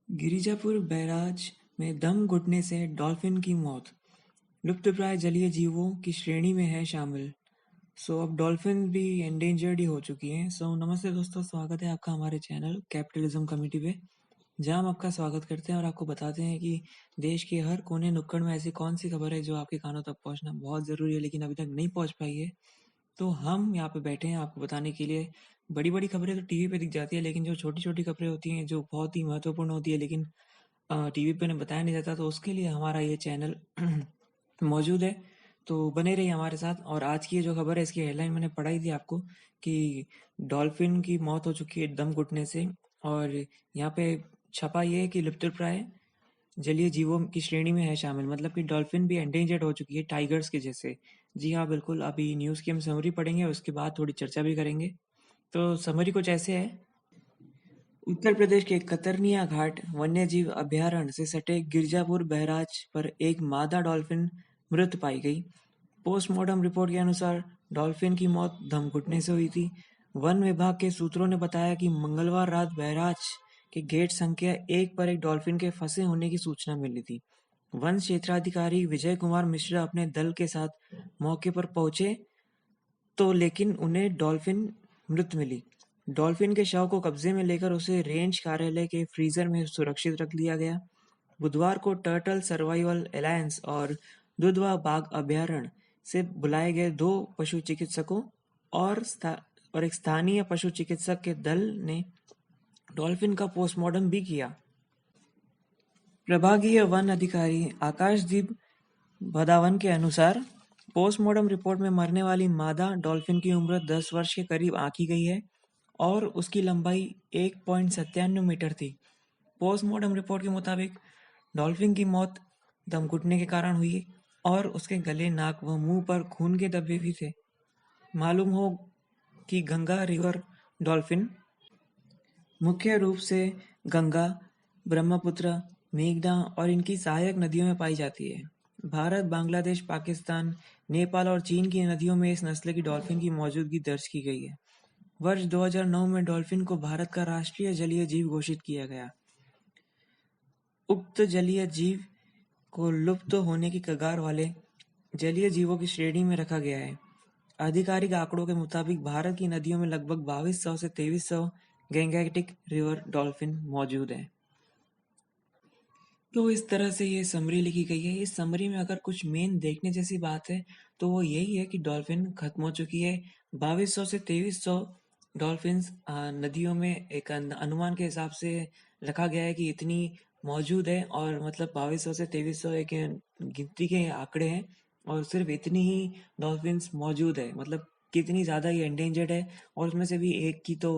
Girijapur barrage में दम घुटने से डॉल्फिन की मौत, लुप्तप्राय जलीय जीवों की श्रेणी में है शामिल। अब डॉल्फिन भी एंडेंजर्ड ही हो चुकी हैं। नमस्ते दोस्तों, स्वागत है आपका हमारे चैनल कैपिटलिज्म कमेटी पे, जहां हम आपका स्वागत करते हैं और आपको बताते हैं कि देश के हर कोने नुक्कड़ में ऐसी कौन सी खबर है जो आपके कानों तक पहुंचना बहुत ज़रूरी है लेकिन अभी तक नहीं पहुंच पाई है। तो हम यहाँ पे बैठे हैं आपको बताने के लिए। बड़ी-बड़ी खबरें तो टीवी पे दिख जाती है, लेकिन जो छोटी-छोटी खबरें होती हैं जो बहुत ही महत्वपूर्ण होती है लेकिन टीवी पे उन्हें बताया नहीं जाता, तो उसके लिए हमारा ये चैनल मौजूद है। तो बने रहिए हमारे साथ। और आज की ये जो खबर है, इसकी हेडलाइन मैंने पढ़ाई थी आपको कि डॉल्फिन की मौत हो चुकी है दम घुटने से। और यहाँ पे छपा ये है कि लुप्तप्राय जलीय जीवों की श्रेणी में है शामिल, मतलब कि डॉल्फिन भी एंडेंजर्ड हो चुकी है टाइगर्स के जैसे। जी हाँ, बिल्कुल। अभी न्यूज़ की हम समरी पढ़ेंगे, उसके बाद थोड़ी चर्चा भी करेंगे। तो समरी कुछ ऐसे है। उत्तर प्रदेश के कतरनिया घाट वन्यजीव अभयारण्य से सटे गिरजापुर बैराज पर एक मादा डॉल्फिन मृत पाई गई। पोस्टमार्टम रिपोर्ट के अनुसार डॉल्फिन की मौत दम घुटने से हुई थी। वन विभाग के सूत्रों ने बताया कि मंगलवार रात बैराज के गेट संख्या 1 पर एक डॉल्फिन के फंसे होने की सूचना मिली थी। वन क्षेत्राधिकारी विजय कुमार मिश्रा अपने दल के साथ मौके पर पहुंचे तो लेकिन उन्हें डॉल्फिन मृत मिली। डॉल्फिन के शव को कब्जे में लेकर उसे रेंज कार्यालय के फ्रीजर में सुरक्षित रख लिया गया। बुधवार को टर्टल सर्वाइवल अलायंस और दुधवा बाघ अभयारण्य से बुलाए गए 2 पशु चिकित्सकों और एक स्थानीय पशु चिकित्सक के दल ने डॉल्फिन का पोस्टमार्टम भी किया। प्रभागीय वन अधिकारी आकाशदीप भदावन के अनुसार पोस्टमार्टम रिपोर्ट में मरने वाली मादा डॉल्फिन की उम्र 10 वर्ष के करीब आंकी गई है और उसकी लंबाई 1.97 मीटर थी। पोस्टमार्टम रिपोर्ट के मुताबिक डॉल्फिन की मौत दम घुटने के कारण हुई और उसके गले, नाक व मुंह पर खून के धब्बे भी थे। मालूम हो कि गंगा रिवर डॉल्फिन मुख्य रूप से गंगा, ब्रह्मपुत्र, मेघना और इनकी सहायक नदियों में पाई जाती है। भारत, बांग्लादेश, पाकिस्तान, नेपाल और चीन की नदियों में इस नस्ल की डॉल्फिन की मौजूदगी दर्ज की गई है। वर्ष 2009 में डॉल्फिन को भारत का राष्ट्रीय जलीय जीव घोषित किया गया। उक्त जलीय जीव को लुप्त होने की कगार वाले जलीय जीवों की श्रेणी में रखा गया है। आधिकारिक आंकड़ों के मुताबिक भारत की नदियों में लगभग 2200 से 2300 गैंगेटिक रिवर डॉल्फिन मौजूद हैं। तो इस तरह से ये समरी लिखी गई है। इस समरी में अगर कुछ मेन देखने जैसी बात है तो वो यही है कि डॉल्फिन खत्म हो चुकी है। 2200 से 2300 डॉल्फिन्स नदियों में एक अनुमान के हिसाब से रखा गया है कि इतनी मौजूद है। और मतलब 2200 से 2300 एक गिनती के आंकड़े हैं और सिर्फ इतनी ही डॉल्फिन्स मौजूद है। मतलब कितनी ज़्यादा ये एंडेंजर्ड है और उसमें से भी एक की तो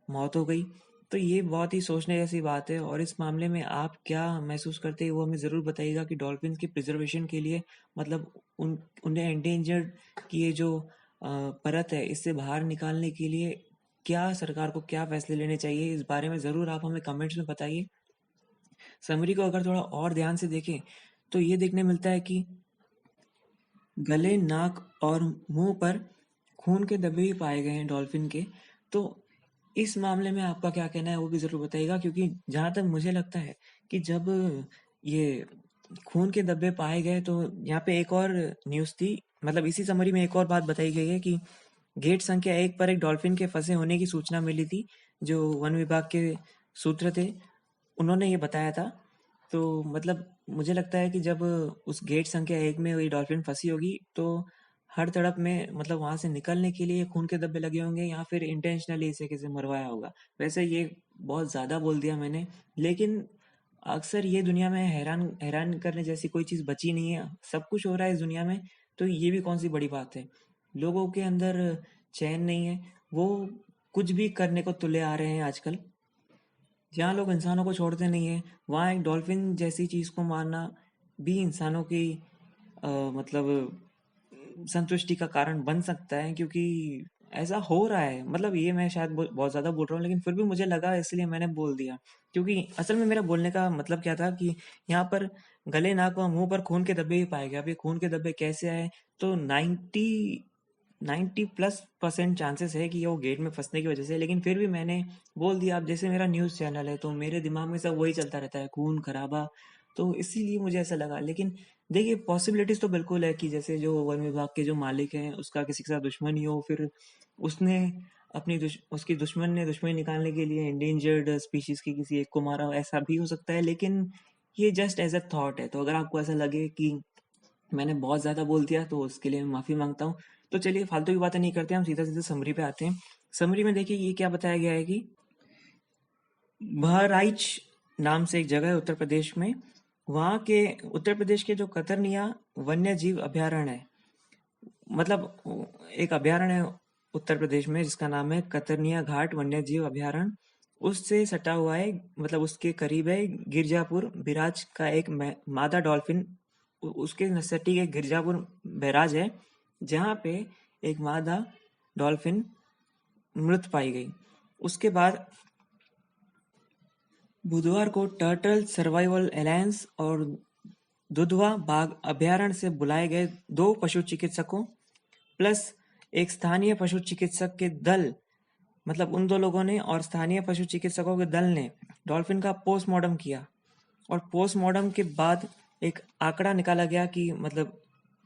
मौत हो गई। तो ये बहुत ही सोचने जैसी बात है। और इस मामले में आप क्या महसूस करते हैं वो हमें ज़रूर बताइएगा कि डॉल्फिन्स की प्रिजर्वेशन के लिए, मतलब उन्हें एंडेंजर्ड की ये जो परत है इससे बाहर निकालने के लिए क्या सरकार को क्या फैसले लेने चाहिए, इस बारे में ज़रूर आप हमें कमेंट्स में बताइए। समरी को अगर थोड़ा और ध्यान से देखें तो ये देखने मिलता है कि गले, नाक और मुंह पर खून के धब्बे भी पाए गए हैं डॉल्फिन के। तो इस मामले में आपका क्या कहना है वो भी ज़रूर बताइएगा, क्योंकि जहाँ तक मुझे लगता है कि जब ये खून के धब्बे पाए गए तो यहाँ पे एक और न्यूज़ थी, मतलब इसी समरी में एक और बात बताई गई है कि गेट संख्या 1 पर एक डॉल्फिन के फंसे होने की सूचना मिली थी। जो वन विभाग के सूत्र थे उन्होंने ये बताया था। तो मतलब मुझे लगता है कि जब उस गेट संख्या 1 में वही डॉल्फिन फंसी होगी तो हर तड़प में, मतलब वहां से निकलने के लिए खून के धब्बे लगे होंगे या फिर इंटेंशनली इसे किसी मरवाया होगा। वैसे ये बहुत ज़्यादा बोल दिया मैंने, लेकिन अक्सर ये दुनिया में हैरान हैरान करने जैसी कोई चीज़ बची नहीं है। सब कुछ हो रहा है इस दुनिया में, तो ये भी कौन सी बड़ी बात है। लोगों के अंदर चैन नहीं है, वो कुछ भी करने को तुले आ रहे हैं आजकल। जहाँ लोग इंसानों को छोड़ते नहीं है वहाँ एक डॉल्फिन जैसी चीज़ को मारना भी इंसानों की मतलब संतुष्टि का कारण बन सकता है, क्योंकि ऐसा हो रहा है। मतलब ये मैं शायद बहुत ज़्यादा बोल रहा हूँ, लेकिन फिर भी मुझे लगा इसलिए मैंने बोल दिया। क्योंकि असल में मेरा बोलने का मतलब क्या था कि यहाँ पर गले, नाक और मुंह पर खून के धब्बे भी पाए गए। अब ये खून के धब्बे कैसे आए, तो 90 90+% चांसेस है कि वो गेट में फंसने की वजह से, लेकिन फिर भी मैंने बोल दिया। अब जैसे मेरा न्यूज़ चैनल है तो मेरे दिमाग में सब वही चलता रहता है, खून खराबा, तो इसीलिए मुझे ऐसा लगा। लेकिन देखिए, पॉसिबिलिटीज तो बिल्कुल है कि जैसे जो वन विभाग के जो मालिक हैं उसका किसी के साथ दुश्मनी हो, फिर उसने उसकी दुश्मन ने दुश्मनी निकालने के लिए इंडेंजर्ड स्पीशीज की किसी एक को मारा हो, ऐसा भी हो सकता है। लेकिन ये जस्ट एज अ थॉट है, तो अगर आपको ऐसा लगे कि मैंने बहुत ज़्यादा बोल दिया तो उसके लिए मैं माफ़ी मांगता हूँ। तो चलिए फालतू की बातें नहीं करते, हम सीधा सीधा समरी पे आते हैं। समरी में देखिए ये क्या बताया गया है कि बहराइच नाम से एक जगह है उत्तर प्रदेश में। वहाँ के उत्तर प्रदेश के जो कतरनिया वन्य जीव अभयारण्य है, मतलब एक अभयारण्य है उत्तर प्रदेश में जिसका नाम है कतरनिया घाट वन्य जीव अभयारण्य। उससे सटा हुआ है, मतलब उसके करीब है गिरजापुर बिराज का एक मादा डॉल्फिन। उसके नसटी एक गिरजापुर बैराज है जहाँ पे एक मादा डॉल्फिन मृत पाई गई। उसके बाद बुधवार को टर्टल सर्वाइवल अलायंस और दुधवा बाघ अभयारण्य से बुलाए गए 2 पशु चिकित्सकों प्लस एक स्थानीय पशु चिकित्सक के दल, मतलब उन 2 लोगों ने और स्थानीय पशु चिकित्सकों के दल ने डॉल्फिन का पोस्टमार्टम किया। और पोस्टमार्टम के बाद एक आंकड़ा निकाला गया कि, मतलब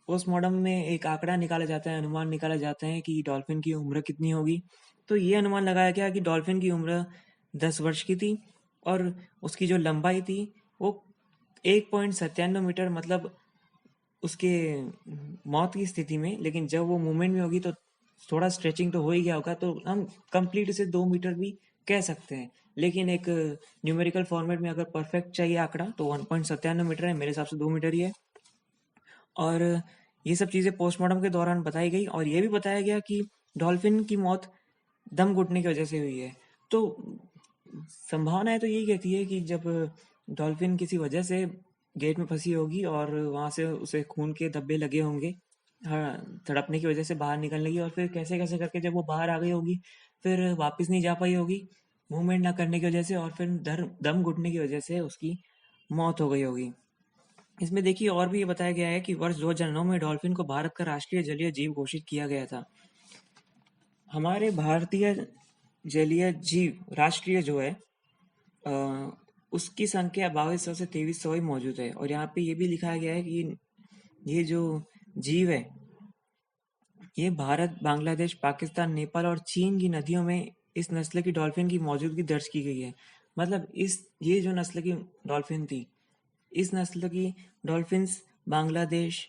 पोस्टमार्टम में एक आंकड़ा निकाला जाता है, अनुमान निकाला जाता है कि डॉल्फिन की उम्र कितनी होगी। तो ये अनुमान लगाया गया कि डॉल्फिन की उम्र 10 वर्ष की थी और उसकी जो लंबाई थी वो 1.97 मीटर, मतलब उसके मौत की स्थिति में। लेकिन जब वो मूवमेंट में होगी तो थोड़ा स्ट्रेचिंग तो हो ही गया होगा, तो हम कंप्लीट इसे 2 मीटर भी कह सकते हैं। लेकिन एक न्यूमेरिकल फॉर्मेट में अगर परफेक्ट चाहिए आंकड़ा तो 1.97 मीटर है, मेरे हिसाब से 2 मीटर ही है। और ये सब चीज़ें पोस्टमार्टम के दौरान बताई गई और ये भी बताया गया कि डॉल्फिन की मौत दम घुटने की वजह से हुई है। तो संभावनाएं तो यही कहती है कि जब डॉल्फिन किसी वजह से गेट में फंसी होगी और वहां से उसे खून के धब्बे लगे होंगे, हाँ, तड़पने की वजह से बाहर निकलने लगी, और फिर कैसे कैसे करके जब वो बाहर आ गई होगी फिर वापस नहीं जा पाई होगी मूवमेंट ना करने की वजह से, और फिर दम घुटने की वजह से उसकी मौत हो गई होगी। इसमें देखिए और भी ये बताया गया है कि वर्ष 2009 में डॉल्फिन को भारत का राष्ट्रीय जलीय जीव घोषित किया गया था। हमारे भारतीय जलीय जीव राष्ट्रीय जो है, अ, उसकी संख्या 2200 से 2300 ही मौजूद है। और यहाँ पे ये भी लिखा गया है कि ये जो जीव है ये भारत, बांग्लादेश, पाकिस्तान, नेपाल और चीन की नदियों में इस नस्ल की डॉल्फिन की मौजूदगी दर्ज की गई है। मतलब इस ये जो नस्ल की डॉल्फिन थी, इस नस्ल की डॉल्फिन्स बांग्लादेश,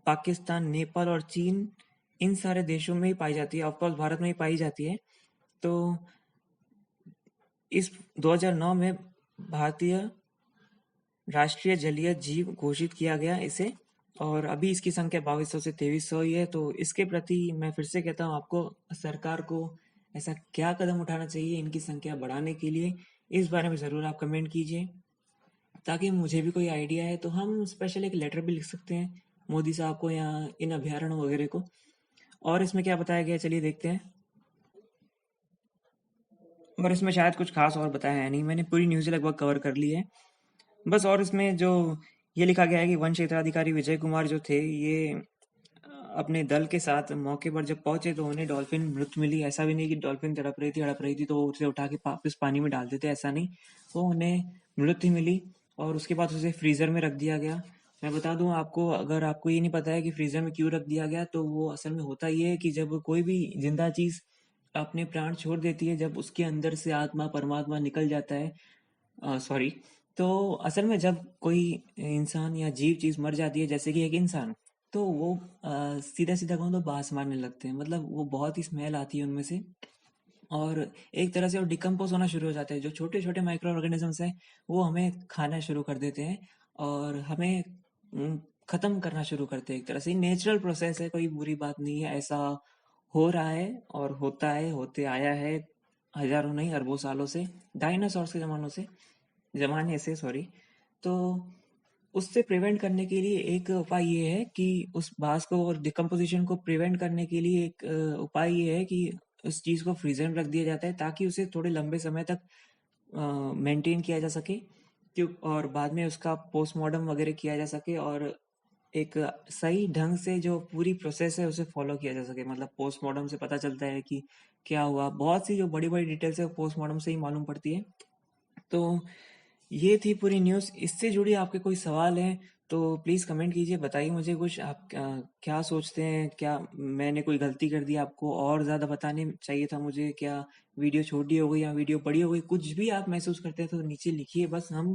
पाकिस्तान, नेपाल और चीन, इन सारे देशों में ही पाई जाती है। ऑफकोर्स भारत में ही पाई जाती है। तो इस 2009 में भारतीय राष्ट्रीय जलीय जीव घोषित किया गया इसे, और अभी इसकी संख्या 2200 से 2300 ही है। तो इसके प्रति मैं फिर से कहता हूँ आपको, सरकार को ऐसा क्या कदम उठाना चाहिए इनकी संख्या बढ़ाने के लिए, इस बारे में ज़रूर आप कमेंट कीजिए ताकि मुझे भी कोई आइडिया है तो हम स्पेशल एक लेटर भी लिख सकते हैं मोदी साहब को या इन अभ्यारण्य वगैरह को। और इसमें क्या बताया गया है, चलिए देखते हैं। और इसमें शायद कुछ खास और बताया है नहीं, मैंने पूरी न्यूज़ लगभग कवर कर ली है बस। और इसमें जो ये लिखा गया है कि वन क्षेत्राधिकारी विजय कुमार जो थे, ये अपने दल के साथ मौके पर जब पहुंचे तो उन्हें डॉल्फिन मृत मिली। ऐसा भी नहीं कि डॉल्फिन तड़प रही थी, हड़प रही थी तो उसे उठा के वापस पानी में डाल देते, ऐसा नहीं। वो उन्हें मृत ही मिली और उसके बाद उसे फ्रीजर में रख दिया गया। मैं बता दूं आपको, अगर आपको ये नहीं पता है कि फ्रीजर में क्यों रख दिया गया, तो वो असल में होता ये है कि जब कोई भी जिंदा चीज अपने प्राण छोड़ देती है, जब उसके अंदर से आत्मा परमात्मा निकल जाता है, सॉरी, तो असल में जब कोई इंसान या जीव चीज मर जाती है, जैसे कि एक इंसान, तो वो सीधा सीधा कहूँ तो बांस मारने लगते हैं। मतलब वो बहुत ही स्मेल आती है उनमें से, और एक तरह से वो डिकम्पोज होना शुरू हो जाते हैं। जो छोटे छोटे माइक्रो ऑर्गेनिजम्स हैं वो हमें खाना शुरू कर देते हैं और हमें खत्म करना शुरू करते हैं। एक तरह से नेचुरल प्रोसेस है, कोई बुरी बात नहीं है, ऐसा हो रहा है और होता है, होते आया है हजारों नहीं अरबों सालों से, डायनासोर्स के जमाने से, सॉरी। तो उससे प्रिवेंट करने के लिए एक उपाय ये है कि उस बांस को और डिकम्पोजिशन को प्रिवेंट करने के लिए एक उपाय ये है कि उस चीज़ को फ्रीजर में रख दिया जाता है ताकि उसे थोड़े लंबे समय तक मेंटेन किया जा सके, क्यों, और बाद में उसका पोस्टमार्टम वगैरह किया जा सके और एक सही ढंग से जो पूरी प्रोसेस है उसे फॉलो किया जा सके। मतलब पोस्टमार्टम से पता चलता है कि क्या हुआ, बहुत सी जो बड़ी-बड़ी डिटेल्स है पोस्टमार्टम से ही मालूम पड़ती है। तो ये थी पूरी न्यूज़। इससे जुड़ी आपके कोई सवाल हैं तो प्लीज़ कमेंट कीजिए, बताइए मुझे कुछ आप क्या सोचते हैं? क्या मैंने कोई गलती कर दी, आपको और ज़्यादा बताने चाहिए था मुझे? क्या वीडियो छोटी हो गई या वीडियो बड़ी हो गई? कुछ भी आप महसूस करते हैं तो नीचे लिखिए, बस हम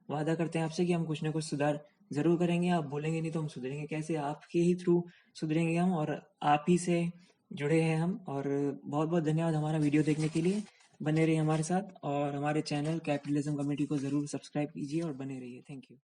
वादा करते हैं आपसे कि हम कुछ ना कुछ सुधार ज़रूर करेंगे। आप बोलेंगे नहीं तो हम सुधरेंगे कैसे? आपके ही थ्रू सुधरेंगे हम, और आप ही से जुड़े हैं हम। और बहुत-बहुत धन्यवाद हमारा वीडियो देखने के लिए। बने रहिए हमारे साथ और हमारे चैनल कैपिटलिज्म कम्युनिटी को ज़रूर सब्सक्राइब कीजिए और बने रहिए। Thank you.